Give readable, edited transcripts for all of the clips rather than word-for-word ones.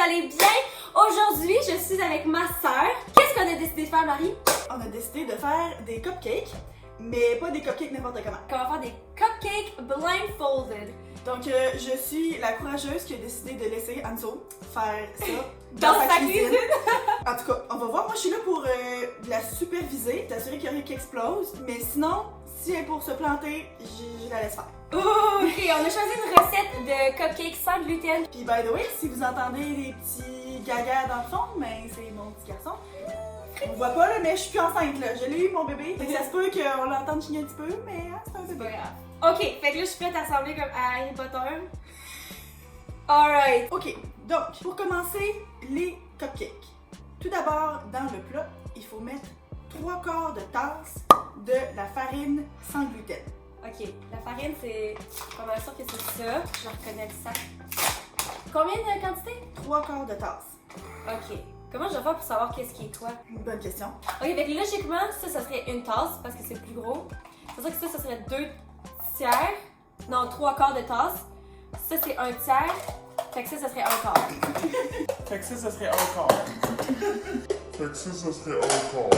allez bien? Aujourd'hui, je suis avec ma sœur. Qu'est-ce qu'on a décidé de faire, Marie? On a décidé de faire des cupcakes, mais pas des cupcakes n'importe comment. On va faire des cupcakes blindfolded. Donc, je suis la courageuse qui a décidé de laisser Anso faire ça Dans sa cuisine. En tout cas, on va voir. Moi, je suis là pour la superviser, t'assurer qu'il n'y a rien qui explose. Mais sinon, si elle est pour se planter, je la laisse faire. Ok, on a choisi une recette de cupcakes sans gluten. Puis, by the way, si vous entendez des petits gagas dans le fond, ben, c'est mon petit garçon. On voit pas, là, mais je suis plus enceinte, là. Je l'ai eu, mon bébé. Fait que ça se peut qu'on l'entende chigner un petit peu, mais hein, c'est un C'est bébé. pas grave. Ok, fait que là, je suis prête à assembler comme à Harry Potter. Alright. Ok, donc, pour commencer, les cupcakes. Tout d'abord, dans le plat, il faut mettre 3/4 de tasse de la farine sans gluten. Ok, la farine, c'est pas mal sûr que c'est ça. Je reconnais le sac. Combien de quantité? 3/4 de tasse. Ok. Comment je vais faire pour savoir qu'est-ce qui est quoi? Une bonne question. Ok, fait que logiquement, ça serait une tasse parce que c'est plus gros. C'est sûr que ça serait 2 tiers. Non, 3/4 de tasse. Ça, c'est 1 tiers. Fait que ça serait 1/4. Fait que ça serait un quart. Fait que ça serait un quart.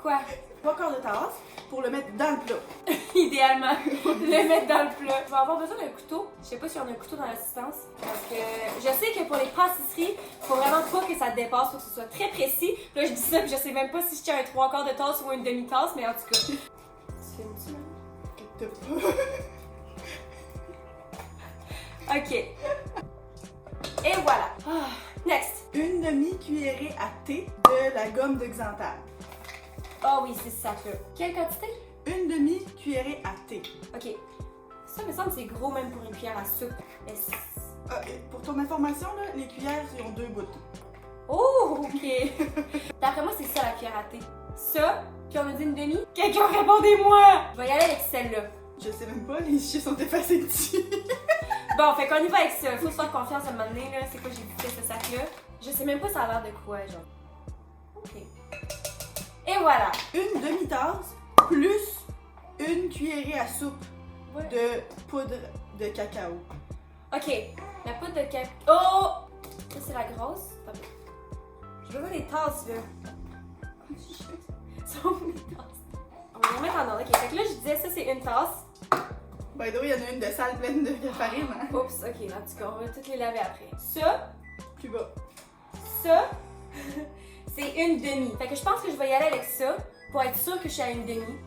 Quoi? 3/4 de tasse pour le mettre dans le plat. Idéalement, le mettre dans le plat. Je vais avoir besoin d'un couteau. Je sais pas si on a un couteau dans l'assistance. Parce que je sais que pour les pâtisseries, faut vraiment pas que ça dépasse, faut que ce soit très précis. Puis là, je dis ça, puis je sais même pas si je tiens un 3/4 de tasse ou une demi-tasse, mais en tout cas. Tu filmes-tu, T'as pas- Ok. Et voilà. Ah, next. Une demi-cuillerée à thé de la gomme de Xanthal. Ah oui, c'est ça là. Quelle quantité? Une demi-cuillerée à thé. Ok. Ça me semble que c'est gros même pour une cuillère à soupe. Mais Pour ton information, là, les cuillères, ils ont 2 bouts. oh, ok. D'après moi, c'est ça la cuillère à thé. Ça, puis on a dit une demi. Quelqu'un répondez-moi! Je vais y aller avec celle-là. Je sais même pas, les chiffres sont effacés dessus. Bon, fait qu'on y va avec ça. Faut se faire confiance à un moment donné, là. C'est quoi j'ai goûté ce sac-là? Je sais même pas ça a l'air de quoi, genre. Ok. Et voilà. Une demi-tasse plus une cuillerée à soupe Ouais. de poudre de cacao. Ok. La poudre de cacao. Oh! Ça, c'est la grosse. Attends. Je veux voir les tasses, là. Ça, on met les tasses. On va les mettre en ordre. Ok, fait que là, je disais ça, c'est une tasse. By the way, il y en a une de salle pleine de farine. Hein? Oups, ok, en tout cas, on va toutes les laver après. Ça, Plus bas. ça, c'est une demi. Fait que je pense que je vais y aller avec ça pour être sûre que je suis à une demi.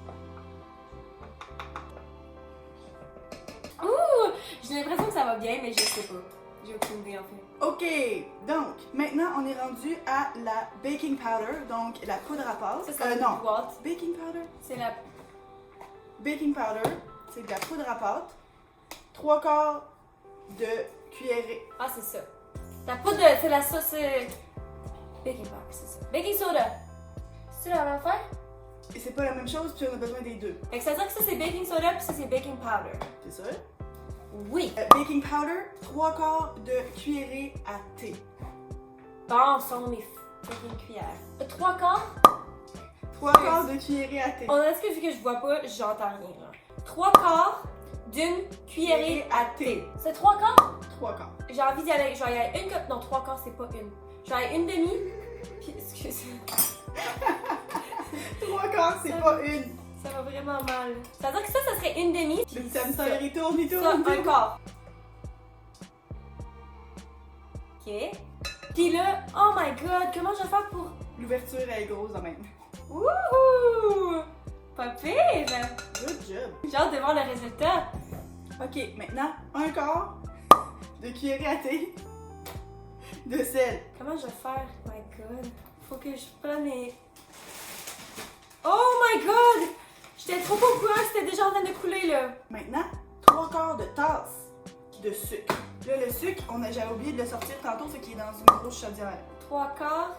Ouh! J'ai l'impression que ça va bien, mais je sais pas. J'ai aucune idée en fait. Ok, donc maintenant on est rendu à la baking powder, donc la poudre à pâte. Ça, c'est non, une boîte. baking powder. C'est la. Baking powder, c'est de la poudre à pâte. 3/4 de cuillerée. Ah, c'est ça. La poudre, c'est la sauce. Baking powder, c'est ça. Baking soda. C'est la même affaire? Et c'est pas la même chose, puis on a besoin des deux. Fait que ça veut dire que ça c'est baking soda, puis ça c'est baking powder. C'est ça? Oui. Baking powder, 3/4 de cuillerée à thé. Bon, sont mes fucking cuillères. 3/4? 3/4 de cuillerée à thé. On a ce que vu que je vois pas, j'entends rien là. 3/4 d'une cuillerée à thé. C'est 3/4? 3/4. J'ai envie d'y aller. Je vais y aller une cup. Non, 3/4 c'est pas une. Je vais aller une demi. Puis, excuse. 3/4, c'est pas une. Ça va vraiment mal. Ça veut dire que ça serait une demi. Le Puis petit hamster, ça, il tourne, il ça, tourne. un quart. Ok. Puis là, oh my god, comment je vais faire pour. L'ouverture elle est grosse quand même. Wouhou! Pas pire! Good job. J'ai hâte de voir le résultat. Ok, maintenant, 1/4 de cuillerée à thé de sel. Comment je vais faire? Oh my god. Faut que je prenne mes. Oh my god! J'étais trop au courant que c'était déjà en train de couler là. Maintenant, 3/4 de tasse de sucre. Là, le sucre, j'avais oublié de le sortir tantôt, c'est qu'il est dans une grosse chaudière. 3/4.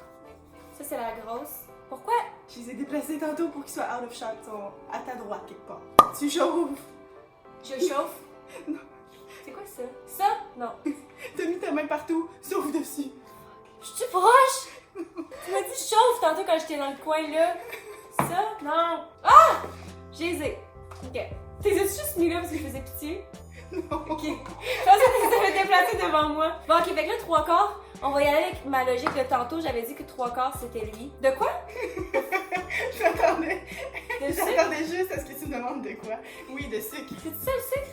Ça, c'est la grosse. Pourquoi? Je les ai déplacés tantôt pour qu'ils soient out of shot. Ils sont à ta droite quelque part. Tu chauffes. Je chauffe? Non. C'est quoi ça? Ça? Non. T'as mis ta main partout, sauf dessus. Je suis proche? Tu m'as dit chauffe tantôt quand j'étais dans le coin là. Ça? Non. Ah! J'ai les ai. Ok. T'es juste mis là parce que je faisais pitié? Non. Ok. Je pensais que tu avais placé devant moi. Bon, ok, fait que là, 3/4, on va y aller avec ma logique de tantôt. J'avais dit que 3/4 c'était lui. De quoi? J'attendais. De sucre? J'attendais juste à ce que tu me demandes de quoi. Oui, de sucre. C'est ça le sucre?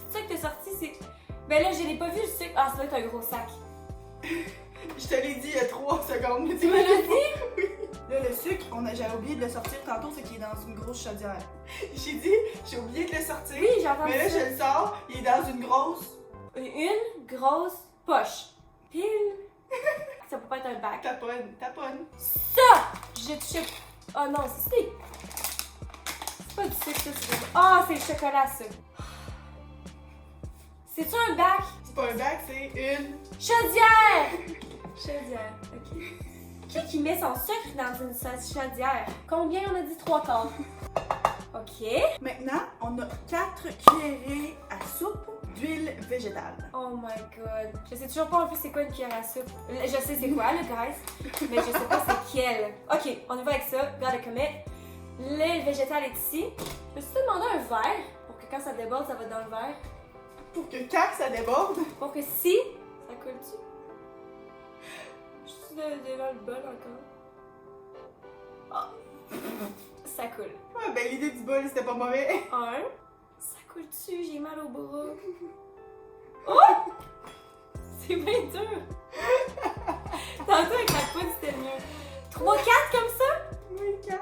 C'est ça que t'es sorti? C'est. Ben là, je l'ai pas vu le sucre. Ah, ça doit être un gros sac. Je te l'ai dit il y a 3 secondes. Mais Tu me l'as dit? Oui. Là, le sucre, j'avais oublié de le sortir tantôt, c'est qu'il est dans une grosse chaudière. J'ai dit, j'ai oublié de le sortir. Oui, j'ai entendu Mais là, ça. je le sors, il est dans une grosse Une grosse poche. Pile. Ça peut pas être un bac. taponne. Ça! J'ai touché. Oh non, c'est pas du sucre, ça. Ah, c'est le chocolat, ça. C'est-tu un bac? C'est pas un bac, c'est une. Chaudière! Chaudière, ok. Qui met son sucre dans une chaudière? Combien on a dit 3/4? Ok. Maintenant, on a 4 cuillerées à soupe d'huile végétale. Oh my god. Je sais toujours pas en plus c'est quoi une cuillère à soupe. Je sais c'est quoi, le guys, mais je sais pas c'est quelle. Ok, on y va avec ça. Regarde le commit. L'huile végétale est ici. Je peux te demander un verre pour que quand ça déborde, ça va dans le verre? Pour que quand ça déborde, Pour que si, ça coule-tu? Je suis devant le bol encore. Ah. Ça coule. ouais, ben l'idée du bol, c'était pas mauvais. Un. Ça coule-tu? J'ai mal au bras. Oh! C'est bien dur. Tantôt avec la poudre, c'était mieux. 3, 4 comme ça? Oui, 4.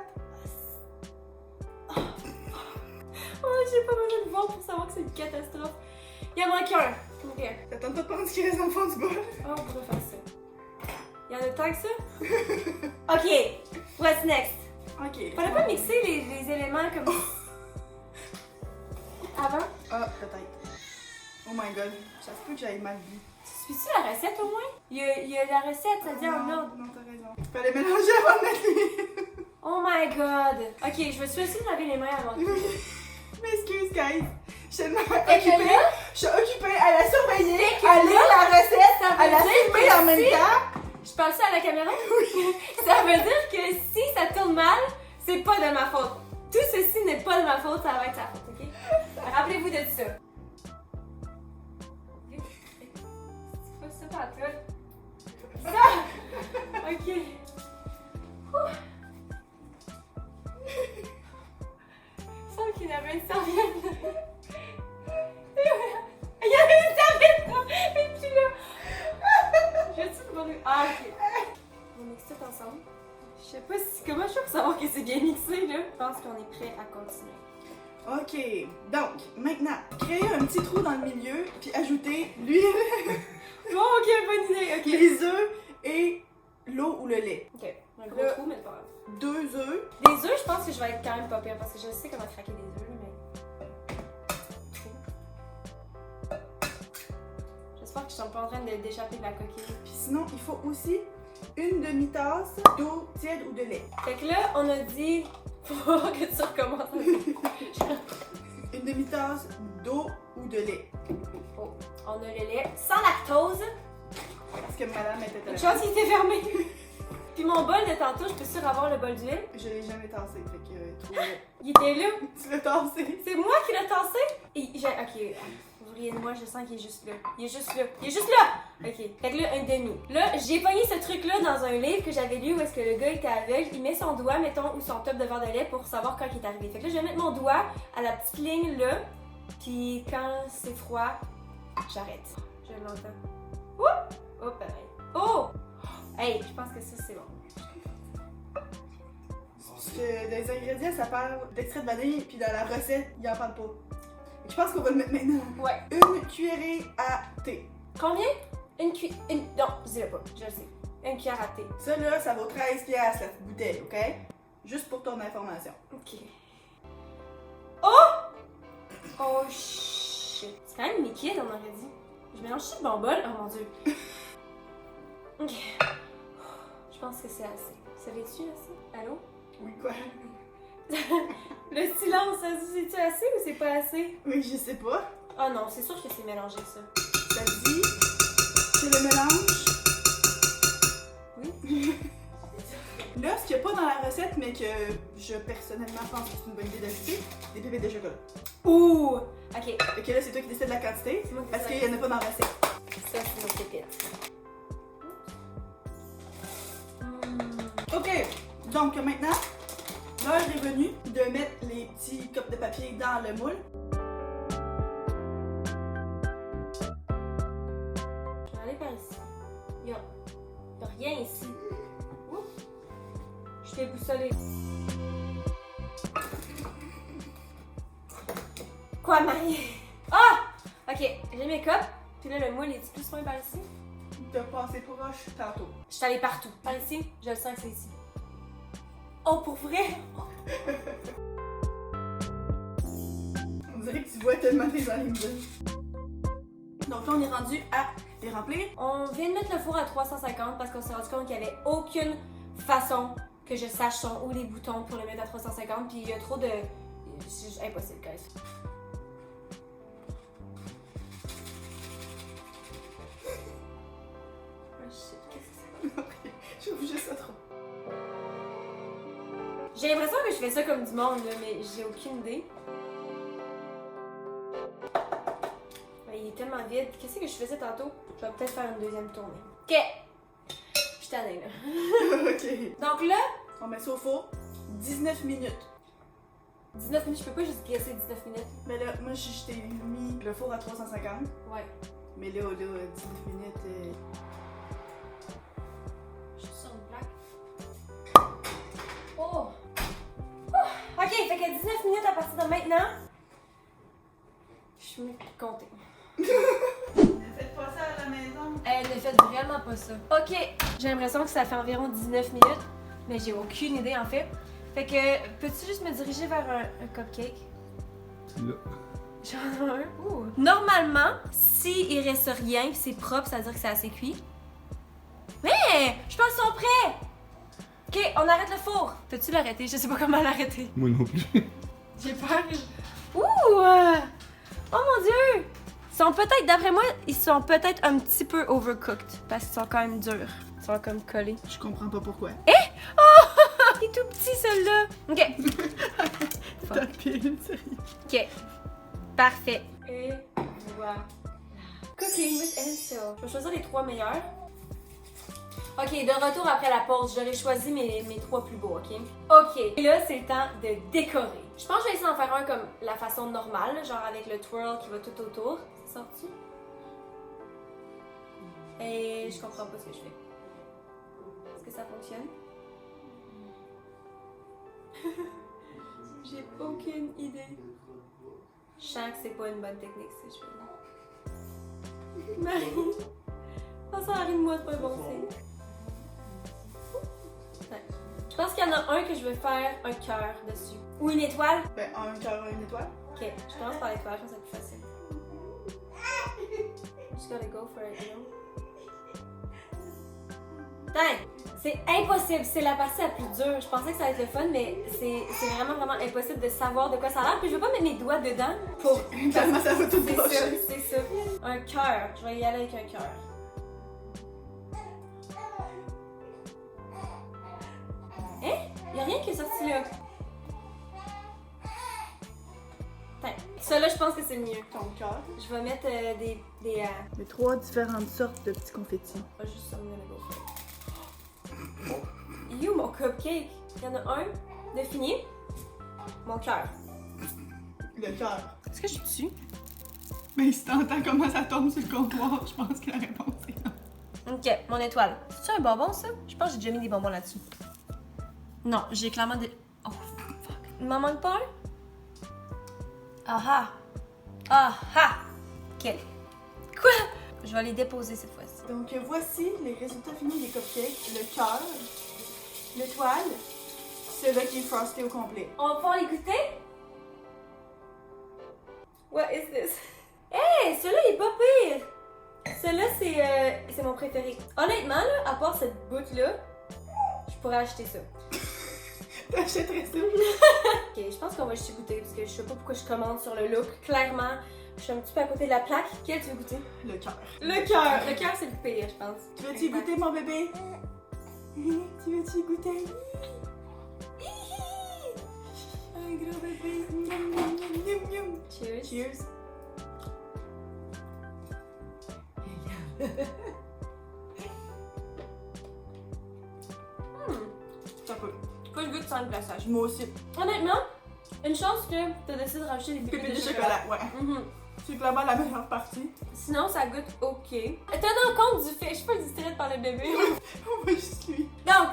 Oh, j'ai pas besoin de voir pour savoir que c'est une catastrophe. Il en manque un. Ok. T'attends pas de prendre ce qui reste dans le fond du bol. Oh, on pourrait faire ça. Il y en a tant que ça? Ok. What's next? Ok. Fallait pas mixer les éléments comme avant? Ah, peut-être. Oh my god, ça se peut que j'aille mal vu. Tu suis-tu la recette au moins? Il y a la recette, ça dit en non, ordre. non, t'as raison. Fallait mélanger avant de mettre les. Oh my god! Ok, je me suis aussi laver les mains avant. M'excuse, guys. Je suis tellement Fait que occupée. là, Je suis occupée à la surveiller, Fait que à lire là, la recette, ça veut à la dire filmer que en même si- temps. je parle ça à la caméra? Ça veut dire que si ça tourne mal, c'est pas de ma faute. Tout ceci n'est pas de ma faute, ça va être sa faute, ok? Rappelez-vous de ça. C'est pas ça par toi. Ça! Ok. Ouh. Il semble qu'il y avait une serviette. Il y avait une serviette là! Et puis là. Je vais-tu le voir? Ah, ok. On mixe tout ensemble. Je sais pas si. Comment je fais pour savoir que c'est bien mixé là? Je pense qu'on est prêt à continuer. Ok, donc maintenant, créer un petit trou dans le milieu, puis ajouter l'huile, Bon, ok, bonne idée. Ok. les œufs et l'eau ou le lait. Ok. Un gros Là. trou, mais pas grave. 2 œufs. Des œufs, je pense que je vais être quand même pas pire parce que je sais comment craquer des œufs, mais. J'espère que je suis pas en train d'échapper de la coquille. Puis sinon, il faut aussi une demi-tasse d'eau tiède ou de lait. Fait que là, on a dit. Faut que tu recommences. Une demi-tasse d'eau ou de lait. Oh, on a le lait sans lactose. Parce que madame était Une là. chance, il était fermé. Puis mon bol de tantôt, je peux sûr avoir le bol d'huile. Je l'ai jamais tassé, fait que trouve-le. Il était là. Tu l'as tassé. C'est moi qui l'ai tassé. Ok, vous riez de moi, je sens qu'il est juste là. Il est juste là. Il est juste là. Ok, fait que là, un demi. Là, j'ai pogné ce truc-là dans un livre que j'avais lu où est-ce que le gars était aveugle. Il met son doigt, mettons, ou son top de verre de lait pour savoir quand il est arrivé. Fait que là, je vais mettre mon doigt à la petite ligne là. Puis quand c'est froid, j'arrête. Je l'entends. Ouh! Oh, pareil. Oh! Hey, je pense que ça, c'est bon. Parce que dans les ingrédients, ça parle d'extrait de vanille, puis dans la recette, il en parle pas. Je pense qu'on va le mettre maintenant. Ouais. Une cuillerée à thé. Combien? Non, dis-le pas, je le sais. Une cuillère à thé. Ça là, ça vaut 13$ la bouteille, ok? Juste pour ton information. Ok. Oh! Oh shit. C'est quand même liquide, on aurait dit. Je mélange tout le bon bol. Oh mon dieu. Ok. Je pense que c'est assez. Savais-tu assez? Allô? Oui, quoi? Le silence, c'est-tu assez ou c'est pas assez? Oui, je sais pas. Ah non, c'est sûr que c'est mélangé ça. Ça dit que le mélange. Oui? Là, ce qu'il n'y a pas dans la recette, mais que je personnellement pense que c'est une bonne idée d'ajouter, des pépites de chocolat. Ouh! Ok. Fait que là, c'est toi qui décides de la quantité, C'est moi qui parce décide. qu'il n'y en a pas dans la recette. Ça, c'est nos pépites. Ok, donc maintenant, l'heure est venue de mettre les petits copes de papier dans le moule. Je vais aller par ici. Il y a rien ici. Ouh. Je t'ai boussolé. Quoi, Marie? Ah! Ok, j'ai mes copes. Puis là, le moule est plus loin par ici. De passer proche tantôt. Je suis allée partout. Par ici, je le sens que c'est ici. Oh, pour vrai? On dirait que tu vois tellement tes animaux. Donc là, on est rendu à les remplir. On vient de mettre le four à 350 parce qu'on s'est rendu compte qu'il n'y avait aucune façon que je sache sont où les boutons pour le mettre à 350. Puis il y a trop de... C'est impossible, guys. Oh shit, qu'est-ce que c'est? Je trouve juste ça trop. J'ai l'impression que je fais ça comme du monde, là, mais j'ai aucune idée. Il est tellement vide. Qu'est-ce que je faisais tantôt? Je vais peut-être faire une deuxième tournée. Ok! Je suis tannée, là. Ok. Donc là, On met ça au four. 19 minutes. 19 minutes, je peux pas juste guesser 19 minutes. Mais là, moi, je t'ai mis le four à 350. Ouais. Mais là, 19 minutes. Je suis sur une plaque. Oh! Ok, fait que 19 minutes à partir de maintenant. Je suis mieux de compter. Faites pas ça à la maison. Ne faites vraiment pas ça. Ok, j'ai l'impression que ça fait environ 19 minutes, mais j'ai aucune idée en fait. Fait que, peux-tu juste me diriger vers un cupcake? Là. J'en ai un. Ouh. Normalement, s'il reste rien pis c'est propre, ça veut dire que c'est assez cuit. Mais je pense qu'ils sont prêts! Ok, on arrête le four. Peux-tu l'arrêter? Je sais pas comment l'arrêter. Moi non plus. J'ai peur. Ouh! Oh mon dieu! Ils sont peut-être, d'après moi, ils sont peut-être un petit peu overcooked parce qu'ils sont quand même durs. Ils sont comme collés. Je comprends pas pourquoi. Il est tout petit celui-là. Ok. T'as pile, sérieux. Ok. Parfait. Et voilà. Cooking with Enso. Je vais choisir les 3 meilleurs. Ok, de retour après la pause, j'aurais choisi mes 3 plus beaux, ok? Ok, et là, c'est le temps de décorer. Je pense que je vais essayer d'en faire un comme la façon normale, genre avec le twirl qui va tout autour. C'est sorti? Et je comprends pas ce que je fais. Est-ce que ça fonctionne? J'ai aucune idée. Je sens que c'est pas une bonne technique ce que je fais là. Marie! Oh, ça arrive de moi, c'est pas un bon signe. Ouais. Je pense qu'il y en a un que je vais faire un cœur dessus. Ou une étoile. Ben, un cœur, une étoile. Ok, je commence par l'étoile, je pense que c'est plus facile. Just gotta go for it, you know? Putain! C'est impossible, c'est la partie la plus dure. Je pensais que ça allait être le fun, mais c'est vraiment impossible de savoir de quoi ça a l'air. Puis je veux pas mettre mes doigts dedans pour... Tellement ça va tout C'est ça, brocher. c'est ça. Un cœur. Je vais y aller avec un cœur. Hein? Y'a rien qui est sorti là. Attends. Ça là, je pense que c'est le mieux. Ton cœur. Je vais mettre des Mais 3 différentes sortes de petits confettis. pas juste ça, I'm gonna go for it. You, mon cupcake. Il y en a un de fini. Mon cœur. Le cœur. Est-ce que je suis dessus? Mais si t'entends comment ça tombe sur le comptoir, je pense que la réponse est non. Ok, mon étoile. C'est un bonbon, ça? Je pense que j'ai déjà mis des bonbons là-dessus. Non, j'ai clairement des... Oh, fuck. Il m'en manque pas un? Ah ah! Ah ah! Ok. Quoi? Je vais les déposer cette fois-ci. Donc voici les résultats finis des cupcakes. Le cœur, l'étoile, celui qui est frosté au complet. On va pouvoir les goûter? What is this? Hey! Celui-là, il est pas pire! Celui-là, c'est mon préféré. Honnêtement, là, à part cette bout-là, je pourrais acheter ça. T'achèterais ça? Ok, je pense qu'on va juste y goûter parce que je sais pas pourquoi je commande sur le look. Clairement, je suis un petit peu à côté de la plaque. Quel tu veux goûter? Le cœur. Le cœur! Le cœur, c'est le pire, je pense. Tu veux-tu y goûter, mon bébé? Tu veux-tu y goûter? Un gros bébé. Miam, miam, miam, miam, miam. Cheers. Cheers. Ça peut. Pas le goût de sang de glaçage. Moi aussi. Honnêtement, une chance que t'as décidé de rajouter des Pépé pépés de de chocolat, chocolat. ouais. Mhm. C'est clairement la meilleure partie. Sinon, ça goûte ok. Tenant compte du fait, je suis pas distraite par le bébé. On va juste lui. Donc,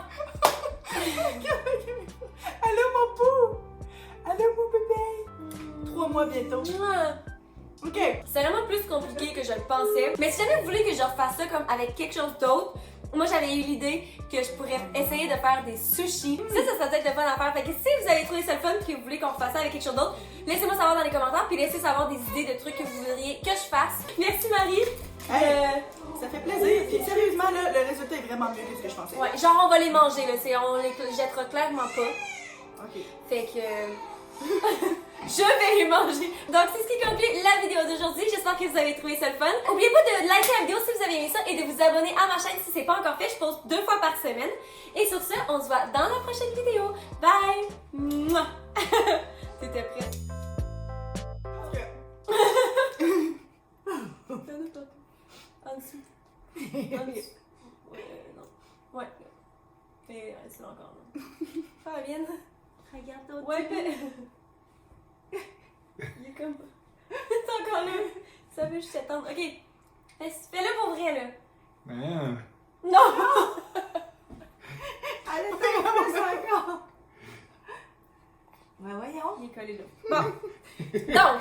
Allô mon pou! Allô mon bébé! 3 mois bientôt. Ok. c'est vraiment plus compliqué que je le pensais. Mais si jamais vous voulez que je refasse ça comme avec quelque chose d'autre, moi j'avais eu l'idée que je pourrais essayer de faire des sushis. Ça serait peut-être le fun à faire. Fait que si vous avez trouvé ça le fun et que vous voulez qu'on refasse ça avec quelque chose d'autre, laissez-moi savoir dans les commentaires puis laissez savoir des idées de trucs que vous voudriez que je fasse. Merci Marie. Hey, ça fait plaisir. Puis sérieusement, là, le résultat est vraiment mieux que ce que je pensais. Ouais, genre on va les manger là, on les jettera clairement pas. Ok. Fait que je vais les manger. Donc c'est ce qui conclut la vidéo d'aujourd'hui. J'espère que vous avez trouvé ça le fun. N'oubliez pas de liker la vidéo si vous avez aimé ça et de vous abonner à ma chaîne si c'est pas encore fait. Je poste 2 fois par semaine. Et sur ce, on se voit dans la prochaine vidéo. Bye! Mouah! T'étais prête? En dessous. En dessous. Non. Ouais. Et reste là encore. Là. Fabienne. Regarde ton ouais, il est comme. C'est encore là. Ça veut juste attendre. Ok. Fais-le pour vrai, là. Non! Allez, t'as ça encore. Ouais, voyons. Il est collé là. Bon. Donc,